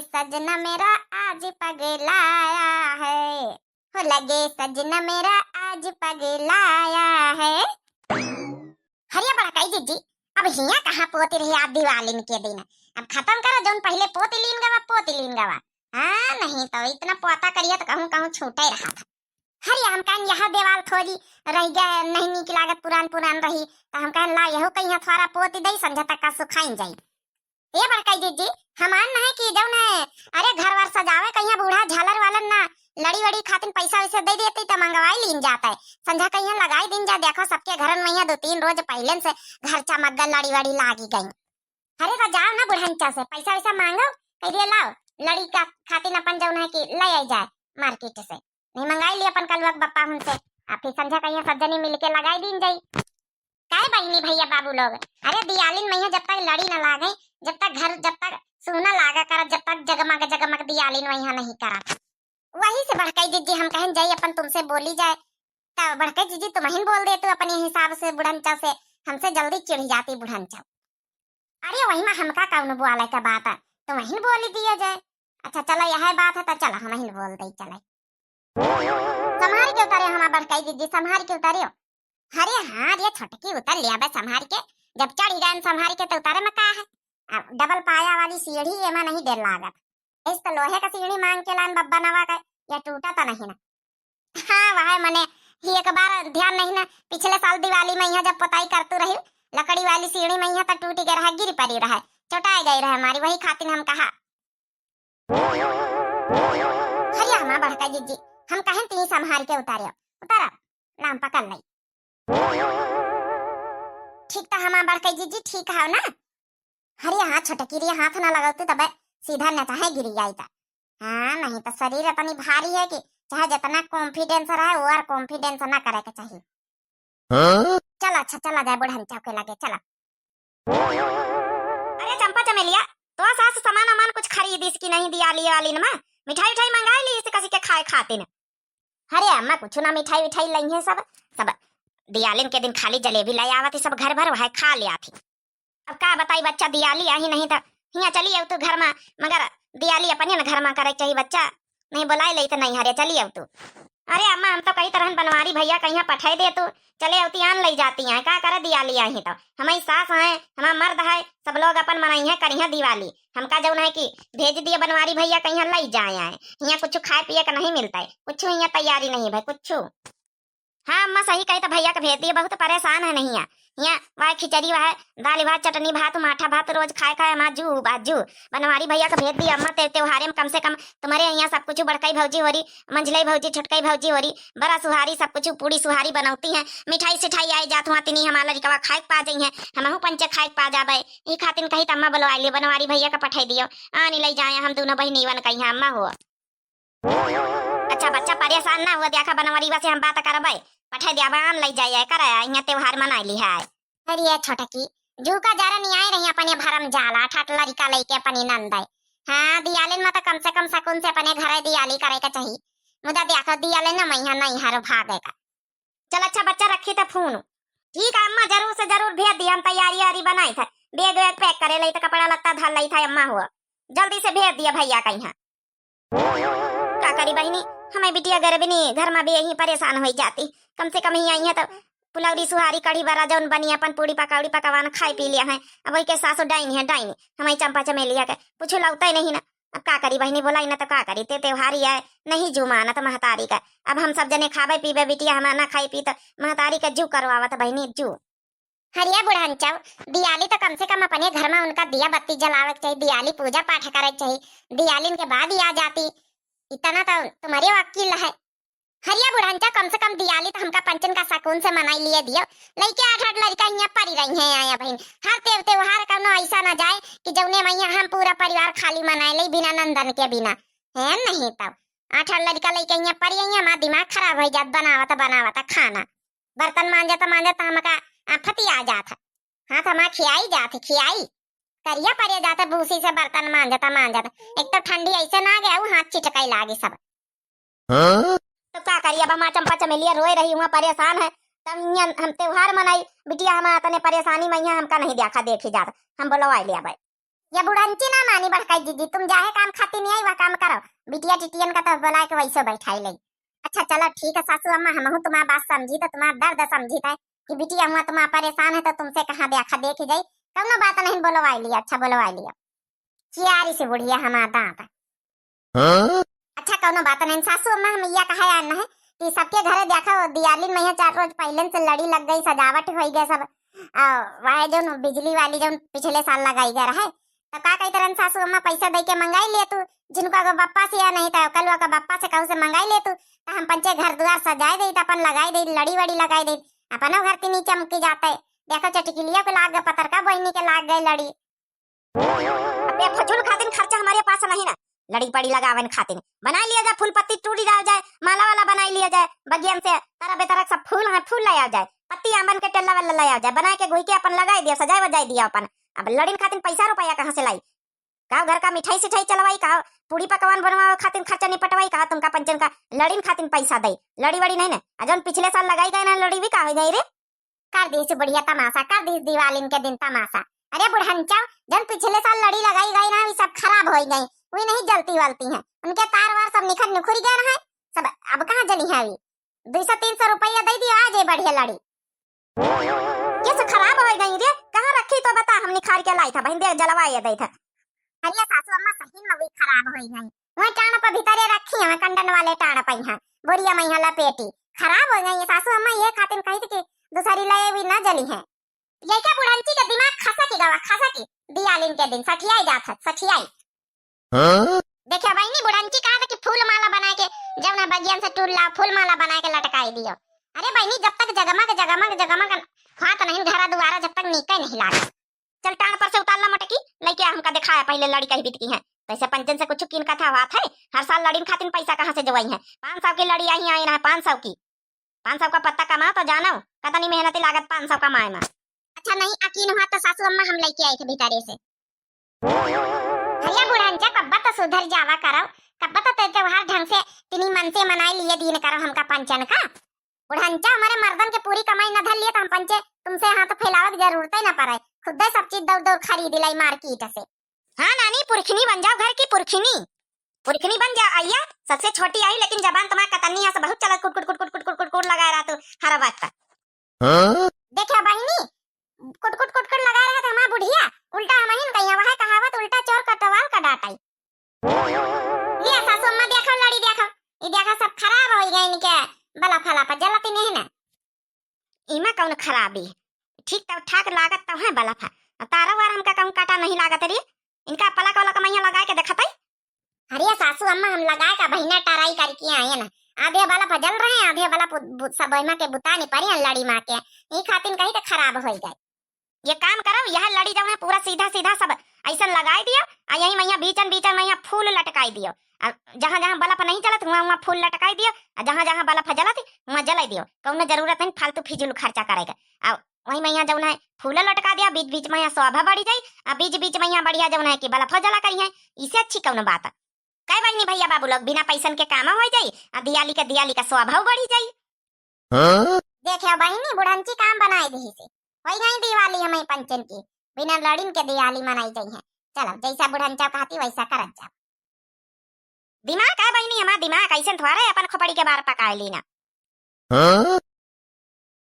सजना मेरा आज पगलाया है, हो लगे सजना मेरा आज पगलाया है। हरिया बड़ा कही जीजी, अब हिया कहाँ पोती रही आप दिवालीन के दिन। अब खत्म करो जोन पहले पोती लीन गवा पोती लीन गवा। हाँ नहीं तो इतना पोता करिए तो कहूँ कहूँ छूटा ही रहा था। हरिया हम कहें यह देवाल थोड़ी रह गया नहीं निक लागत पुरान पुरान रही तो हम कहें ला यहो कहीं थोड़ा पोती दई संझा तक का सुखाइन जाई। ये बड़काई जीजी हमान ना है कि जौन है अरे घर वर सजावे कहीं बूढ़ा झालर वालन ना लड़ी वड़ी खातिर पैसा वैसे दे देती तो मंगवाई लीन जाता है। संझा कहीं लगाई दिन जा देखो सबके घर में 2-3 रोज पहले से घर चमक लड़ी वड़ी लागी गई। अरे तो जाओ ना बुढ़ंचा से पैसा वैसा मांगो कह दिए लाओ लड़ी का खातिर अपन जौन है कि ले आई जाए मार्केट से नहीं मंगाई ली अपन कल बप्पा हमसे आप फिर संझा कहीं सज्जनी मिलके लगाई दिन जाई। काय बहनी भैया बाबू लोग अरे दियालिन मैया जब तक लड़ी न लागे जब तक घर जब तक सोना लागा कर जब तक जगमग जगमग दियालिन वही नहीं करा। वही से भड़काई जीजी हम कहें जाई अपन तुमसे बोली जाए तो भड़काई जीजी तुम ही बोल दे तो अपने हिसाब से बुढ़ंचा से हमसे जल्दी चिढ़ जाती बुढ़ंचा। अरे वही में हमका कौन बुआले का बात है तो वही बोली दिया जाए। अच्छा चलो यह बात है तो चलो हम ही बोल दे चले संभाल के उतारे हमारा भड़काई जीजी संभाल के उतारे। अरे हाँ ये छटकी उतर लिया बे संभाल के जब चढ़ गए संभाल के तो उतारे में का है। अब डबल पाया वाली सीढ़ी एमा नहीं देर लागत इस तो लोहे का सीढ़ी मांग के लान बब्बा नवा का या टूटा तो नहीं ना। हाँ वह मने ही एक बार ध्यान नहीं ना पिछले साल दिवाली में यहाँ जब पोताई करतू रही लकड़ी वाली सीढ़ी में यहाँ तक टूटी गई रहा गिर पड़ी रहा चौटाई गई रहा हमारी वही खातिर हम कहा हरिया हमारा भड़का जीजी हम कहें तीन संभाल के उतारे उतारा नाम पकड़ ली ठीक था हमारा भड़का जीजी ठीक है ना। हरिया हाथ छटकी हाथ ना लगाते तब सीधा न चाहे गिर जाई था। हाँ नहीं तो शरीर इतनी भारी है कि चाहे जितना कॉन्फिडेंस रहा वो और कॉन्फिडेंस ना करे के चाहिए। चल अच्छा चला जाए बुढ़ंचा के लगे चला। अरे चंपा चमेलिया तो सास सामान वामान कुछ खरीदी इसकी नहीं दिया लिया वाली ना मिठाई उठाई मंगा ली इसे कसी के खाए खाते न। अरे अम्मा कुछ ना मिठाई उठाई लाई है सब सब दियालिन के दिन खाली जलेबी लाई आवती सब घर भर वह खा लिया थी। अब का बताई बच्चा दियाली आई नहीं था यहाँ चली अब तू घर में मगर दियाली अपने न घर में करे चाहिए बच्चा नहीं बुलाई ले तो नहीं हरे चली अब तू। अरे अम्मा हम तो कई तरह बनवारी भैया कहीं पठाई दे तू चले अवती आन ले जाती हैं का करे दियाली आई तो हमारी सास है हमारा मर्द है सब लोग अपन मनाई है करिया दिवाली हमका जौन है कि भेज दिए बनवारी भैया कहीं ले जाए आए यहाँ कुछ खाए पिए का नहीं मिलता है कुछ यहाँ तैयारी नहीं भाई कुछ। हाँ अम्मा सही कही तो भैया का भेज दिए बहुत परेशान है नहीं यहाँ वह खिचड़ी वह दाल भात चटनी भात माठा भात रोज खाए खाए माजू बाजू बनवारी भैया का भेज दिया अम्मा त्योहारे में कम से कम तुम्हारे यहाँ सब कुछ बड़काई भौजी हो रही मंझलाई भौजी छोटकाई भौजी हो रही बड़ा सुहारी सब कुछ पूरी सुहारी बनौती है मिठाई सिठाई आई जात हुआ तिनी हमारा लड़का खाए पा जाई है हम पंचे खाए पा जाबे ये खातिर कही तो अम्मा बोलो आइए बनवारी भैया का पठाई दियो आनी ले जाए हम दोनों बहनी बन कही अम्मा हो। अच्छा बच्चा परेशान ना हुआ देखा बनवारी से हम बात करबे पठाई दिया आन ले जाए कर यहाँ त्योहार मना ली है। अरे छोटा की जू का जरा नहीं आए रही अपने भरम जाला ठाट लड़का लेके अपनी नंदाई। हाँ दियालिन में तो कम से कम सकून से अपने घर दियाली करे का चाहिए मुझे देखो दियालिन ना मैया नहीं हर भागे का। चल अच्छा बच्चा रखी था फोन ठीक है अम्मा जरूर से जरूर भेज दिया हम तैयारी आरी बनाई था बैग वैग पैक करे ली तो कपड़ा लगता धर ली था अम्मा हुआ जल्दी से भेज दिया भैया कहीं क्या करी बहनी हमें बिटिया गर्भ नहीं घर में भी यही परेशान हो जाती कम से कम ही आई है तो पुलौरी सुहारी कढ़ी बरा जौन बनी अपन पूरी पकौड़ी पकवान खाई पी लिया है अब वही के सासु डाइन है डाइन हमारी चंपा चमेलिया के कुछ लगता ही नहीं ना अब का करी बहनी बोलाई ना तो का करी ते त्योहारी है नहीं जू माना तो महतारी का अब हम सब जने खावे पीवे बिटिया हमारा ना खाई पी तो महतारी का जू करवावत बहनी जू। हरिया बुढ़ानचा दियाली तो कम से कम अपने घर में उनका दिया बत्ती जलावे चाहिए दियाली पूजा पाठ करे चाहिए दियाली के बाद ही आ जाती इतना तो तुम्हारे वकील है। हरिया बुढ़ानचा कम से कम दियाली तो हमका पंचन का सकून से मनाई लिए दियो लड़के 8 लड़का यहाँ पड़ी रही है आया बहन हर त्योहार का ऐसा ना जाए कि जौने मैया हम पूरा परिवार खाली मनाए ले बिना नंदन के बिना है नहीं तब 8 लड़का लड़के यहाँ पड़ी है हमारा दिमाग खराब हो जात बनावता खाना बर्तन मांजता हमका आफत आ जाता हाथ हमारा खियाई जाते खियाई करिया पड़े जाता भूसी से बर्तन मांजता एक तो ठंडी ऐसे ना गया वो हाथ चिटकाई लागे सब। तो क्या करिए अब हमारा चंपा चमेलिया रोए रही हुआ परेशान है तब हम त्योहार मनाई बिटिया हम तने परेशानी में हमका नहीं देखा देखी जाता हम बोलो आई लिया भाई ये बुढ़ंची ना मानी बड़काई जीजी, तुम जाहे काम खाती नहीं आई वह काम करो। बिटिया टिटियन का तो बुला के वैसे बैठाई लई। अच्छा चलो ठीक है सासू अम्मा, हम तुम्हारा बात समझी तो तुम्हारा दर्द समझी था कि बिटिया हुआ तुम्हारा परेशान है तो तुमसे कहाँ देखा देखी जाई। कौनो बात नहीं, बोलवाई लिया, अच्छा बोलवाई लिया। चियारी से बुढ़िया हमारा दांत। अच्छा कौनो बात नहीं सासू अम्मा, हम यह कहा यार है कि सबके घरे देखो दिवाली में 4 रोज पहले से लड़ी लग गई, सजावट हो गई सब। वह जो बिजली वाली जो पिछले साल लगाई गया है तो का कई तरह सासू अम्मा पैसा दे के मंगाई ले तू, जिनका को बप्पा से या नहीं था कल का बप्पा से कहू से मंगाई ले तू, तो हम पंचे घर द्वार सजाए दे, अपन लगाई दे, लड़ी वड़ी लगाई दे, अपनो घर तीनी चमकी जाता है। देखो चटकिलिया को लाग गए, पतरका बहनी के लाग गए लड़ी। अबे फजूल खातिन खर्चा हमारे पास नहीं ना, लड़ी पड़ी लगावन खातिन बना लिया जाए, फूल पत्ती टूटी डाल जाए, माला वाला बना लिया जाए, बगियन से तरह बेतरह सब फूल है फूल लाया जाए, पत्ती आमन के टेल्ला वाला लाया जाए, बना के घुई के अपन लगाई दिया, सजाए बजाई दिया अपन। अब लड़ीन खातिन पैसा रुपया कहाँ से लाई? का घर का मिठाई सिठाई चलवाई, का पूरी पकवान बनवा खातिन खर्चा नहीं पटवाई, कहा तुमका पंचन का लड़ीन खातिन पैसा दे, लड़ी वड़ी नहीं ना अजन पिछले साल लगाई गए ना लड़ी भी का हो गई रे। कर दी से बढ़िया तमाशा, कर दी दिवाली के दिन तमाशा। अरे बुढ़ंचा जन पिछले साल लड़ी लगाई गई ना सब खराब हो गई, वही नहीं जलती वलती है, उनके तार वार सब निखर निखुर गए है सब, अब कहाँ जली है? 200-300 रुपया दे दिया आज ये बढ़िया लड़ी, ये सब खराब हो गई रे। कहाँ रखी तो बता, हम निखार के लाई था बहन दे जलवाए दे था। अरे सासू अम्मा सही में भी खराब हो गई, वह टाण पर भीतरे रखी है, कंडन वाले टाण पर है बोरिया में लपेटी, खराब हो गई सासू अम्मा, ये खातिर कही थी कि दूसरी लय भी ना जली है। ये क्या बुढ़ंची का दिमाग खसा की गवा खसा की, दियालिन के दिन सठियाई जात सठियाई। देखिए बहनी बुढ़ंची कहा था कि फूल माला बना के जब ना बगियन से टूल ला फूल माला बना के लटकाई दियो। अरे बहनी जब तक जगमग हाथ नहीं घरा दुआरा जब तक नीचे नहीं लागा, चल टांग पर से उतार ला मटकी लेके हमका दिखाया पहले लड़ी कही बीत की है, वैसे पंचन से कुछ किन का था बात है, हर साल लड़ी खातिन पैसा कहाँ से जवाई है, 500 की लड़ी आई ना 500 की, 500 का पत्ता कमा तो जानो कतनी मेहनती लागत 500 कमाए में। अच्छा नहीं यकीन हुआ तो सासू अम्मा हम लेके आए थे भीतरे से। भैया बुढ़ंचा कब्बा तो सुधर जावा करो, कब्बा तो त्योहार ढंग से तिनी मन से मनाई लिए दिन करो हमका पंचन का। बुढ़ंचा हमारे मर्दन के पूरी कमाई न धर लिए तो हम पंचे तुमसे हाथ फैलावे की जरूरत ही न पड़े, खुद सब चीज दौड़ दौड़ खरीद लाई मार्केट से। हाँ नानी पुरखनी बन जाओ, घर की पुरखनी बन जाओ। आइया सबसे छोटी आई लेकिन जबान तुम्हारा कतनी है, बहुत चला कुट कुट कुट कुट कुट कुट कुट कुट लगा रहा तो हर बात का। देखा बहनी कुट कुट कुट कुट लगा रहा था हमारा बुढ़िया, उल्टा हम ही कहिया वह कहावत उल्टा चोर कटवाल का डाटाई। ये सासू अम्मा देखो लड़ी देखो, ये देखो सब खराब हो गए इनके बला फला पर जलती नहीं ना, इमा कौन खराबी ठीक तब ठाक लागत तो है बला फा तारा वार हमका कौन काटा नहीं लागत रे, इनका पला कोला कमैया लगा के देखत है। अरे सासू अम्मा हम लगा का बहिना टराई करके आए ना, आधे वाला फजल रहे हैं आधे वाला सब में के बुता नहीं पड़ी लड़ी मार के, ये खातिन कहीं तो खराब हो गए। ये काम करो यह लड़ी जो है पूरा सीधा सीधा सब ऐसा लगाई दियो, और यही मैया बीचन मैया फूल लटकाई दियो, जहाँ जहाँ बल्ब नहीं जलत वहाँ फूल लटकाई दियो, और जहाँ जहाँ बल्ब जलत वहाँ जलाई दियो, कौनो जरूरत नहीं फालतू फिजूल खर्चा करेगा। और वही मैया जो है फूल लटका दिया, बीच बीच में शोभा बढ़ी जाये, और बीच बीच में बढ़िया जो है कि बल्ब जला करी है, इससे अच्छी कौनो बात है। कई बहनी भैया बाबू लोग बिना पैसन के काम हो जाये, और दियाली का शोभा बढ़ी जाये। देखियो बहनी बुढ़ंची काम बनाई दी से वही नहीं दिवाली हमें पंचन की बिना लड़ीन के दिवाली मनाई जाई है। चलो जैसा बुढ़ंचा कहती वैसा करत जाओ। दिमाग है बहनी हमारा दिमाग ऐसे थोड़ा अपन खोपड़ी के बार पका लेना।